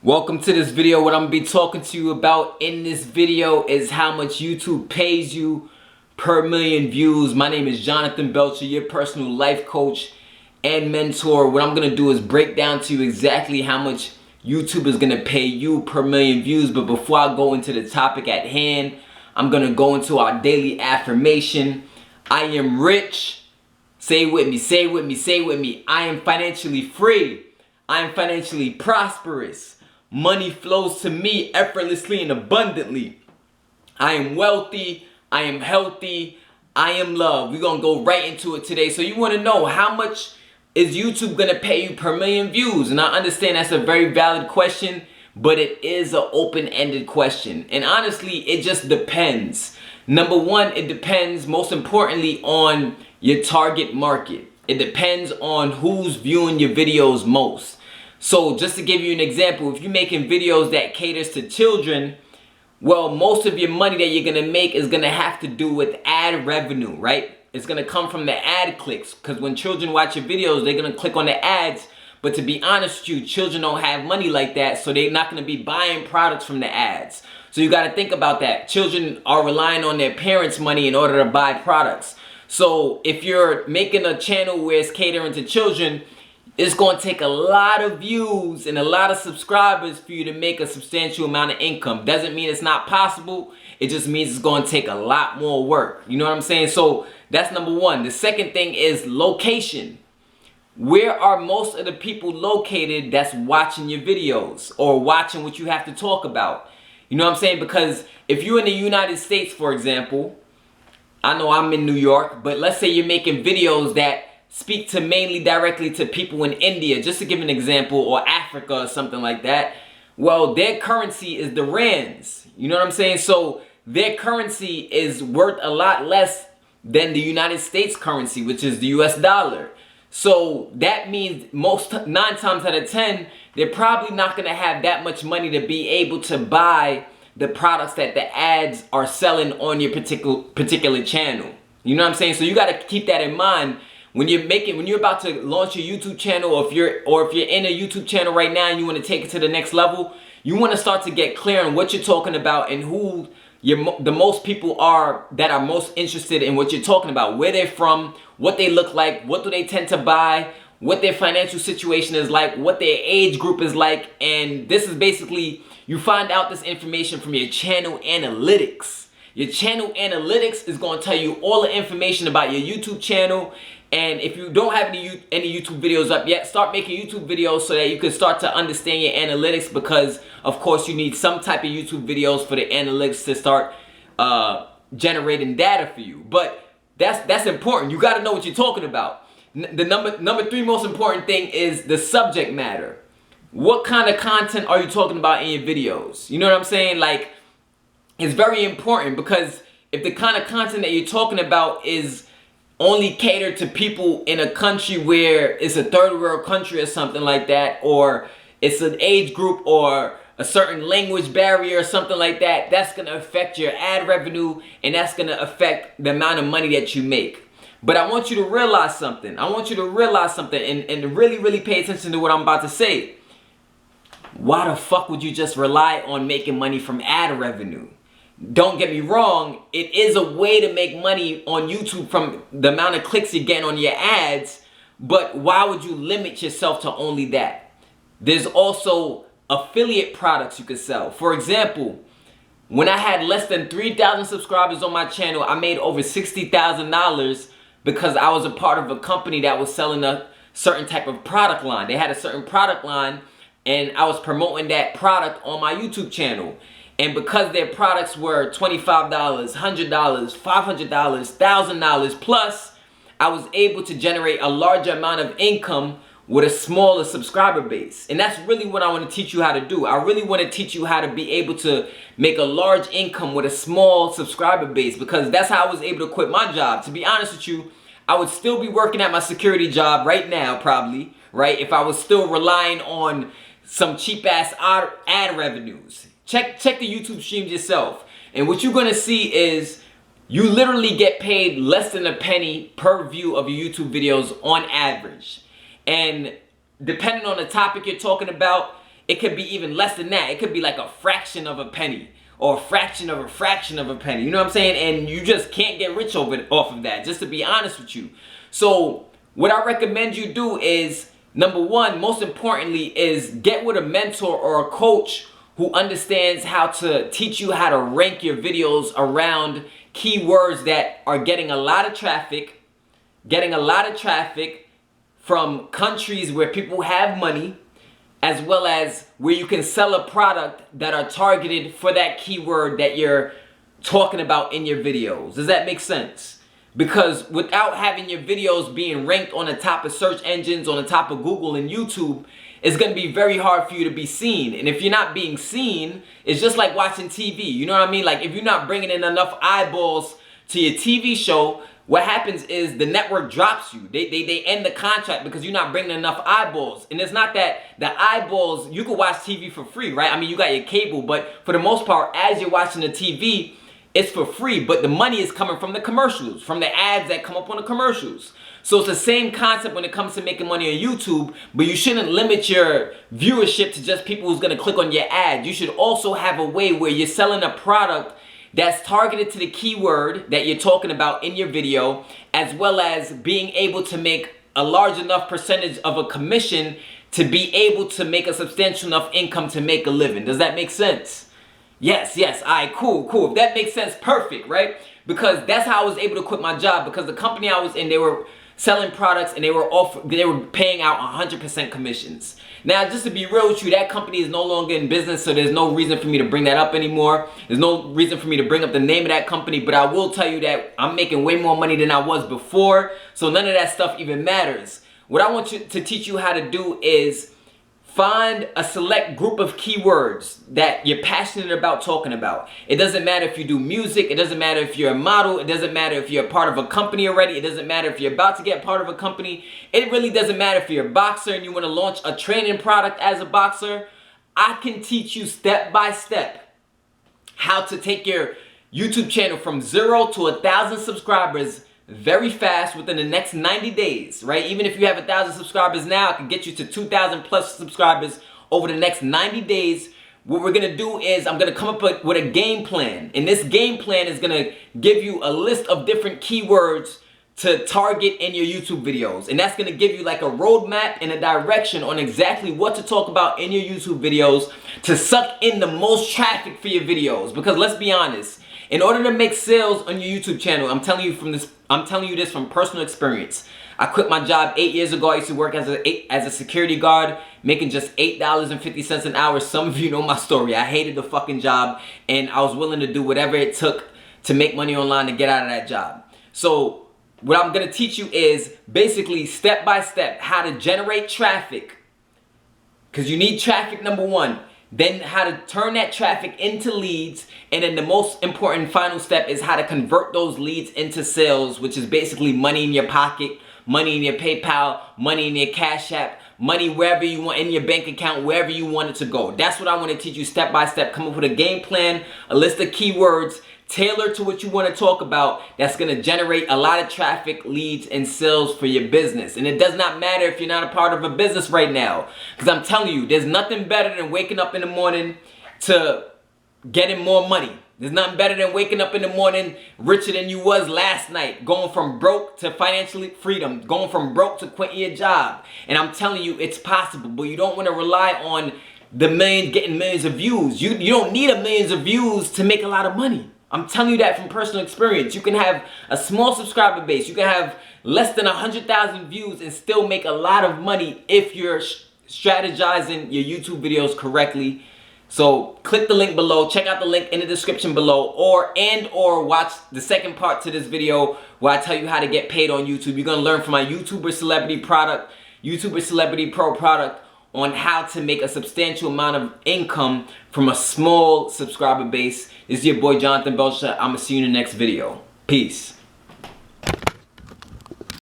Welcome to this video. What I'm gonna be talking to you about in this video is how much YouTube pays you per million views. My name is Jonathan Belcher, your personal life coach and mentor. What I'm gonna do is break down to you exactly how much YouTube is gonna pay you per million views. But before I go into the topic at hand, I'm gonna go into our daily affirmation. I am rich. Say it with me, say it with me, say it with me. I am financially free. I am financially prosperous. Money flows to me effortlessly and abundantly. I am wealthy. I am healthy. I am loved. We're going to go right into it today. So you want to know, how much is YouTube going to pay you per million views? And I understand that's a very valid question, but it is an open-ended question. And honestly, it just depends. Number one, it depends most importantly on your target market. It depends on who's viewing your videos most. So just to give you an example, if you're making videos that caters to children, well, most of your money that you're going to make is going to have to do with ad revenue, right? It's going to come from the ad clicks, because when children watch your videos, they're going to click on the ads. But to be honest with you, children don't have money like that, so they're not going to be buying products from the ads. So you got to think about that. Children are relying on their parents' money in order to buy products. So if you're making a channel where it's catering to children, it's going to take a lot of views and a lot of subscribers for you to make a substantial amount of income. Doesn't mean it's not possible. It just means it's going to take a lot more work. You know what I'm saying? So that's number one. The second thing is location. Where are most of the people located that's watching your videos or watching what you have to talk about? You know what I'm saying? Because if you're in the United States, for example, I know I'm in New York, but let's say you're making videos that speak to mainly directly to people in India, just to give an example, or Africa or something like that. Well, their currency is the rands. You know what I'm saying? So their currency is worth a lot less than the United States currency, which is the US dollar. So that means 9 times out of 10, they're probably not going to have that much money to be able to buy the products that the ads are selling on your particular channel. You know what I'm saying? So you got to keep that in mind when you're about to launch your YouTube channel, or if you're in a YouTube channel right now and you want to take it to the next level. You want to start to get clear on what you're talking about and who the most people are that are most interested in what you're talking about, where they're from, what they look like, what do they tend to buy, what their financial situation is like, what their age group is like. And this is basically, you find out this information from your channel analytics. Your channel analytics is going to tell you all the information about your YouTube channel. And if you don't have any YouTube videos up yet, start making YouTube videos so that you can start to understand your analytics, because of course you need some type of YouTube videos for the analytics to start generating data for you. But that's important. You got to know what you're talking about. The number 3 most important thing is the subject matter. What kind of content are you talking about in your videos? You know what I'm saying? Like, it's very important, because if the kind of content that you're talking about is only catered to people in a country where it's a third world country or something like that, or it's an age group or a certain language barrier or something like that, that's going to affect your ad revenue, and that's going to affect the amount of money that you make. But I want you to realize something. And really, really pay attention to what I'm about to say. Why the fuck would you just rely on making money from ad revenue? Don't get me wrong, it is a way to make money on YouTube from the amount of clicks you're getting on your ads, but why would you limit yourself to only that? There's also affiliate products you could sell. For example, when I had less than 3,000 subscribers on my channel, I made over $60,000 because I was a part of a company that was selling a certain type of product line. They had a certain product line, and I was promoting that product on my YouTube channel. And because their products were $25, $100, $500, $1,000 plus, I was able to generate a larger amount of income with a smaller subscriber base. And that's really what I want to teach you how to do. I really want to teach you how to be able to make a large income with a small subscriber base, because that's how I was able to quit my job. To be honest with you, I would still be working at my security job right now, probably, right? If I was still relying on some cheap ass ad revenues. Check the YouTube streams yourself. And what you're going to see is you literally get paid less than a penny per view of your YouTube videos on average. And depending on the topic you're talking about, it could be even less than that. It could be like a fraction of a penny or a fraction of a penny. You know what I'm saying? And you just can't get rich off of that, just to be honest with you. So what I recommend you do is, number one, most importantly, is get with a mentor or a coach who understands how to teach you how to rank your videos around keywords that are getting a lot of traffic, from countries where people have money, as well as where you can sell a product that are targeted for that keyword that you're talking about in your videos. Does that make sense? Because without having your videos being ranked on the top of search engines, on the top of Google and YouTube, it's going to be very hard for you to be seen. And if you're not being seen, it's just like watching TV. You know what I mean? Like, if you're not bringing in enough eyeballs to your TV show, what happens is the network drops you. They end the contract because you're not bringing enough eyeballs. And it's not that the eyeballs, you could watch TV for free, right? I mean, you got your cable, but for the most part, as you're watching the TV, it's for free. But the money is coming from the commercials, from the ads that come up on the commercials. So it's the same concept when it comes to making money on YouTube, but you shouldn't limit your viewership to just people who's gonna click on your ad. You should also have a way where you're selling a product that's targeted to the keyword that you're talking about in your video, as well as being able to make a large enough percentage of a commission to be able to make a substantial enough income to make a living. Does that make sense? Yes, all right, cool. If that makes sense, perfect, right? Because that's how I was able to quit my job, because the company I was in, they were selling products and they were paying out 100% commissions. Now, just to be real with you, that company is no longer in business, so there's no reason for me to bring that up anymore. There's no reason for me to bring up the name of that company, but I will tell you that I'm making way more money than I was before, so none of that stuff even matters. What I want to teach you how to do is find a select group of keywords that you're passionate about talking about. It doesn't matter if you do music, it doesn't matter if you're a model, it doesn't matter if you're a part of a company already, it doesn't matter if you're about to get part of a company, it really doesn't matter if you're a boxer and you want to launch a training product as a boxer. I can teach you step by step how to take your YouTube channel from 0 to 1,000 subscribers very fast within the next 90 days, right? Even if you have 1,000 subscribers now, I can get you to 2,000 plus subscribers over the next 90 days. What we're gonna do is I'm gonna come up with a game plan, and this game plan is gonna give you a list of different keywords to target in your YouTube videos, and that's gonna give you like a roadmap and a direction on exactly what to talk about in your YouTube videos to suck in the most traffic for your videos. Because let's be honest, in order to make sales on your YouTube channel, I'm telling you this from personal experience. I quit my job 8 years ago. I used to work as a security guard, making just $8.50 an hour. Some of you know my story. I hated the fucking job, and I was willing to do whatever it took to make money online to get out of that job. So what I'm gonna teach you is basically step by step how to generate traffic, because you need traffic, number one. Then how to turn that traffic into leads, and then the most important final step is how to convert those leads into sales, which is basically money in your pocket, money in your PayPal, money in your Cash App, money wherever you want in your bank account, wherever you want it to go. That's what I want to teach you step by step. Come up with a game plan, a list of keywords tailored to what you want to talk about, that's going to generate a lot of traffic, leads, and sales for your business. And it does not matter if you're not a part of a business right now, because I'm telling you, there's nothing better than waking up in the morning to getting more money. There's nothing better than waking up in the morning richer than you was last night, going from broke to financial freedom, going from broke to quitting your job. And I'm telling you, it's possible, but you don't want to rely on getting millions of views. You don't need millions of views to make a lot of money. I'm telling you that from personal experience. You can have a small subscriber base. You can have less than 100,000 views and still make a lot of money if you're strategizing your YouTube videos correctly. So click the link below, check out the link in the description below, or watch the second part to this video where I tell you how to get paid on YouTube. You're gonna learn from my YouTuber Celebrity Pro product on how to make a substantial amount of income from a small subscriber base. This is your boy Jonathan Belcher. I'm gonna see you in the next video. Peace.